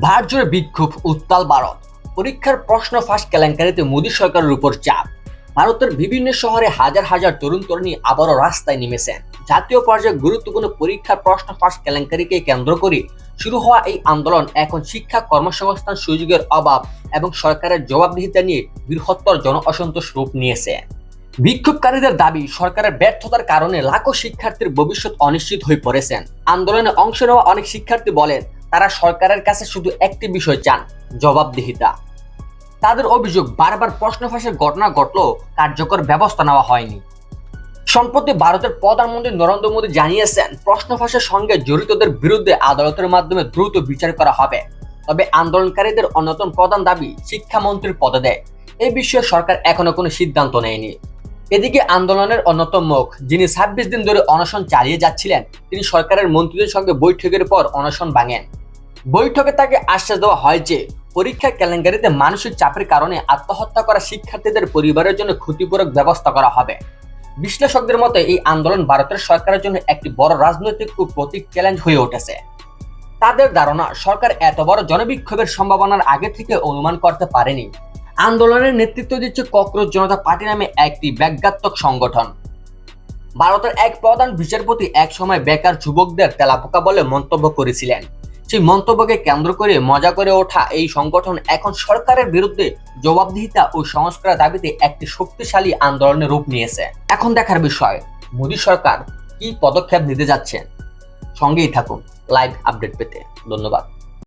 ভারত জুড়ে বিক্ষোভ, উত্তাল ভারত। পরীক্ষার প্রশ্ন ফাঁস কেলেঙ্কারিতে মোদী সরকারের উপর চাপ। ভারতের বিভিন্ন শহরে হাজার হাজার তরুণ তরুণী আবারও রাস্তায় নেমেছেন। জাতীয় পর্যায়ে গুরুত্বপূর্ণ পরীক্ষার প্রশ্ন ফাঁস কেলেঙ্কারিকে কেন্দ্র করে শুরু হওয়া এই আন্দোলন এখন শিক্ষা, কর্মসংস্থান সুযোগের অভাব এবং সরকারের জবাবদিহিতা নিয়ে বৃহত্তর জন অসন্তোষ রূপ নিয়েছে। বিক্ষোভকারীদের দাবি, সরকারের ব্যর্থতার কারণে লাখো শিক্ষার্থীর ভবিষ্যৎ অনিশ্চিত হয়ে পড়েছেন। আন্দোলনে অংশ নেওয়া অনেক শিক্ষার্থী বলেন, তারা সরকারের কাছে শুধু একটি বিষয় চান, জবাবদিহিতা। তাদের অভিযোগ, বারবার প্রশ্ন ফাঁসের ঘটনা ঘটলেও কার্যকর ব্যবস্থা নেওয়া হয়নি। সম্প্রতি ভারতের প্রধানমন্ত্রী নরেন্দ্র মোদী জানিয়েছেন, প্রশ্ন ফাঁসের সঙ্গে জড়িতদের বিরুদ্ধে আদালতের মাধ্যমে দ্রুত বিচার করা হবে। তবে আন্দোলনকারীদের অন্যতম প্রধান দাবি শিক্ষামন্ত্রীর পদত্যাগ। এই বিষয়ে সরকার এখনো কোনো সিদ্ধান্ত নেয়নি। এদিকে আন্দোলনের অন্যতম মুখ, যিনি ২৬ দিন ধরে অনশন চালিয়ে যাচ্ছিলেন, তিনি সরকারের মন্ত্রীদের সঙ্গে বৈঠকের পর অনশন ভাঙেন। বৈঠকে তাকে আশ্বাস দেওয়া হয় যে পরীক্ষা কেলেঙ্কারিতে মানসিক চাপের কারণে আত্মহত্যা করা শিক্ষার্থীদের পরিবারের জন্য ক্ষতিপূরক ব্যবস্থা করা হবে। বিশ্লেষকদের মতে এই আন্দোলন ভারতের সরকারের জন্য একটি বড় রাজনৈতিক ও প্রতীক চ্যালেঞ্জ হয়ে উঠেছে। তাদের ধারণা, সরকার এত বড় জনবিক্ষোভের সম্ভাবনার আগে থেকে অনুমান করতে পারেনি। আন্দোলনের নেতৃত্ব দিচ্ছে ককরোচ জনতা পার্টি নামে একটি ব্যঙ্গাত্মক সংগঠন। ভারতের এক প্রধান বিচারপতি এক সময় বেকার যুবকদের তেলাপোকা বলে মন্তব্য করেছিলেন। সেই মন্তব্যকে কেন্দ্র করে মজা করে ওঠা এই সংগঠন এখন সরকারের বিরুদ্ধে জবাবদিহিতা ও সংস্কারের দাবিতে একটি শক্তিশালী আন্দোলনের রূপ নিয়েছে। এখন দেখার বিষয়, মোদী সরকার কি পদক্ষেপ নিতে যাচ্ছেন। সঙ্গেই থাকুন লাইভ আপডেট পেতে। ধন্যবাদ।